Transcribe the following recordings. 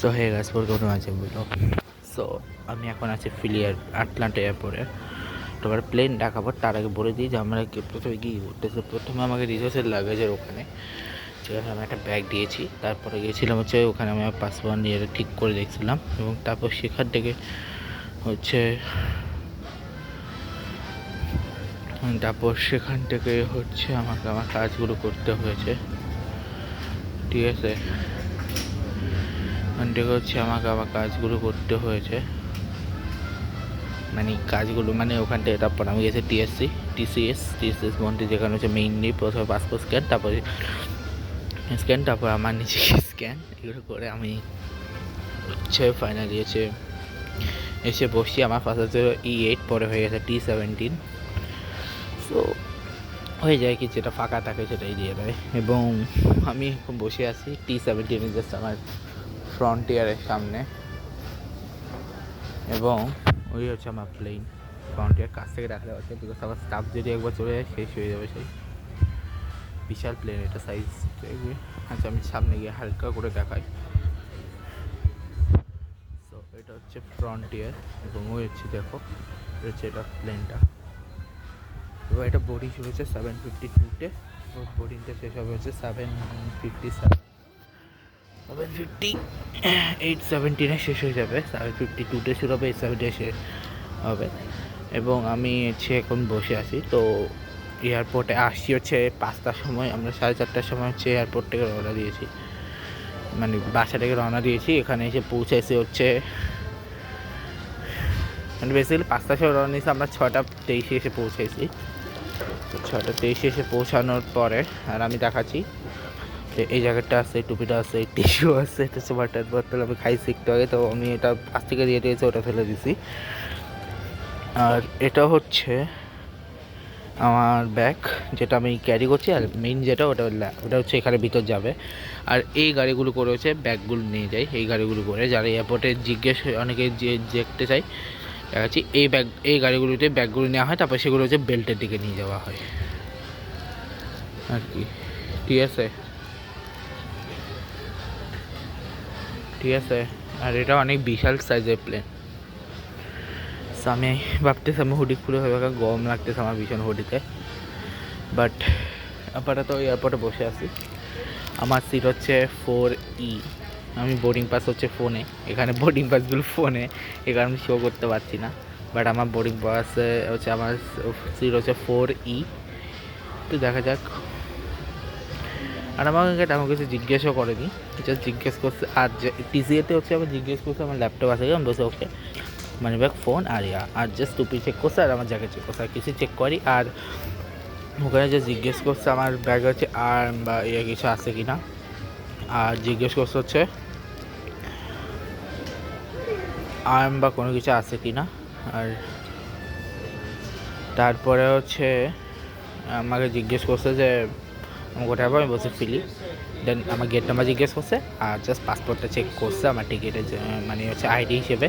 So hey guys, welcome to my channel. So আমি এখন আছি ফিলিয়ার আটলান্টা এয়ারপোর্টে। তোমার প্লেন দেখাবো তার আগে বলে দিই যে আমরা প্রথমে গিয়ে ঘুরতেছি। প্রথমে আমাকে রিসোর্সের লাগেজের ওখানে, যেখানে আমি একটা ব্যাগ দিয়েছি। তারপরে গিয়েছিলাম হচ্ছে ওখানে আমি আমার পাসপোর্ট নিয়ে ঠিক করে দেখছিলাম, এবং তারপর সেখান থেকে হচ্ছে আমাকে আমার কাজগুলো করতে হয়েছে। ঠিক আছে, ওখান থেকে আমাকে আমার কাজগুলো করতে হয়েছে, মানে কাজগুলো মানে ওখান থেকে। তারপর আমি গেছি টিসিএস মন্ত্রী, যেখানে হচ্ছে মেইনলি প্রথমে পাসপোর্ট স্ক্যান, তারপর আমার নিচে স্ক্যান, এগুলো করে আমি ফাইনালি এসে বসি। আমার ফার্স্ট হচ্ছে E8, পরে হয়ে গেছে T17। সো হয়ে যায় কি, যেটা ফাঁকা থাকে সেটাই দিয়ে দেয়। এবং আমি এখন বসে আছি T17 জাস্ট আমার ফ্রন্টিয়ারের সামনে, এবং ওই হচ্ছে আমার প্লেন। ফ্রন্টিয়ার কাছ থেকে দেখা যাচ্ছে, বিকজ আমার স্টাফ যদি একবার চলে যায় শেষ হয়ে যাবে সেই বিশাল প্লেন। এটা সাইজ আচ্ছা, আমি সামনে গিয়ে হালকা করে দেখাই। সো এটা হচ্ছে ফ্রন্টিয়ার, এবং ওই হচ্ছে দেখো, এটা প্লেনটা। এবং এটা বোর্ডিং শুরু হচ্ছে 7:52-তে, বোর্ডিংটা শেষ হবে হচ্ছে 7:17 শেষ হয়ে যাবে। 7:52-তে শুরু হবে, 8:70 শেষ হবে। এবং আমি এখন বসে আছি। তো এয়ারপোর্টে আসছি হচ্ছে 5টার সময়। আমরা 4:30টার সময় এয়ারপোর্ট থেকে রওনা দিয়েছি, মানে বাসা থেকে রওনা দিয়েছি। এখানে এসে পৌঁছাইছে মানে বেসিক্যালি 5টার সময় রওনা দিয়েছি, আমরা 6:23 এসে পৌঁছাইছি। তো 6:23 এসে পৌঁছানোর পরে আর আমি দেখাচ্ছি এই জ্যাকেটটা আছে, টুপিটা আছে, টিস্যু আছে, এটা হচ্ছে ওয়াটার বোতল। আমি খাইছি একটু আগে, তো আমি এটা পাশ থেকে দিয়ে দিয়েছি, ওটা ফেলে দিছি। আর এটা হচ্ছে আমার ব্যাগ, যেটা আমি ক্যারি করছি। আর মেইন যেটা ওটা হচ্ছে এখানে ভিতর যাবে। আর এই গাড়িগুলো করে হচ্ছে ব্যাগগুলো নিয়ে যায়, এই গাড়িগুলো করে যারা এয়ারপোর্টে অনেকে দেখতে চাই দেখাচ্ছি। এই গাড়িগুলোতে ব্যাগগুলো নেওয়া হয়, তারপর সেগুলো হচ্ছে বেল্টের দিকে নিয়ে যাওয়া হয় আর কি। ঠিক আছে। আর এটা অনেক বিশাল সাইজের প্লেন। আমি ভাবতেছি আমি হুডি খুলে হবে, গরম লাগতেছে আমার ভীষণ হুডিতে। বাট আপাতত এয়ারপোর্টে বসে আছি। আমার সিট হচ্ছে 4E। আমি বোর্ডিং পাস হচ্ছে ফোনে, এখানে বোর্ডিং পাসগুলো ফোনে, এখানে আমি শো করতে পারছি না। বাট আমার বোর্ডিং পাস হচ্ছে, আমার সিট হচ্ছে 4E। তো দেখা যাক। আর আমাকে তেমন কিছু জিজ্ঞেসও করেনি, জাস্ট জিজ্ঞেস করছে। আর টিসিএতে হচ্ছে আমার জিজ্ঞেস করছে আমার ল্যাপটপ আছে, আমি বসে ওকে মানি ব্যাগ, ফোন আর জাস্ট টুপি চেক করছে, আর আমার জ্যাকেট চেক করছে, আর কিছু চেক করি। আর ওখানে যে জিজ্ঞেস করছে আমার ব্যাগে হচ্ছে আর্ম বা কিছু আছে কি না, আর জিজ্ঞেস করছে হচ্ছে আর্ম বা কোনো কিছু আছে কি না। আর তারপরে হচ্ছে আমাকে জিজ্ঞেস করছে যে আমি কোথায় পাবো, আমি বলছি ফিলি। দেন আমার গেট নাম্বার জিজ্ঞেস করছে, আর জাস্ট পাসপোর্টটা চেক করছে আমার টিকিটের, মানে হচ্ছে আইডি হিসেবে,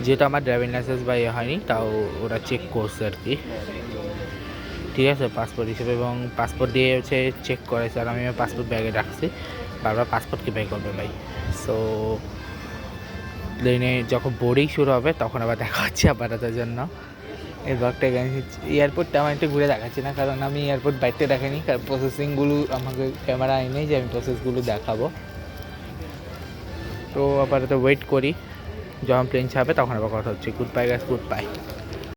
যেহেতু আমার ড্রাইভিং লাইসেন্স বা হয়নি, তাও ওরা চেক করছে আর কি। ঠিক আছে, পাসপোর্ট হিসেবে, এবং পাসপোর্ট দিয়ে হচ্ছে চেক করেছে। আর আমি পাসপোর্ট ব্যাগে রাখছি, বারবার পাসপোর্ট কি ব্যাগ করবে ভাই। সো প্লেনে যখন বোর্ডিং শুরু হবে তখন আবার দেখা হচ্ছে আপাততের জন্য। এই ব্লগটা এয়ারপোর্টটা আমার একটু ঘুরে দেখাচ্ছি না, কারণ আমি এয়ারপোর্ট বাইরে দেখাইনি, কারণ প্রসেসিংগুলো আমাকে ক্যামেরা আইনেই যে আমি প্রসেসগুলো দেখাবো। তো আপাতত ওয়েট করি, যখন প্লেন ছাড়বে তখন আবার কথা হচ্ছে। Good bye guys, good bye.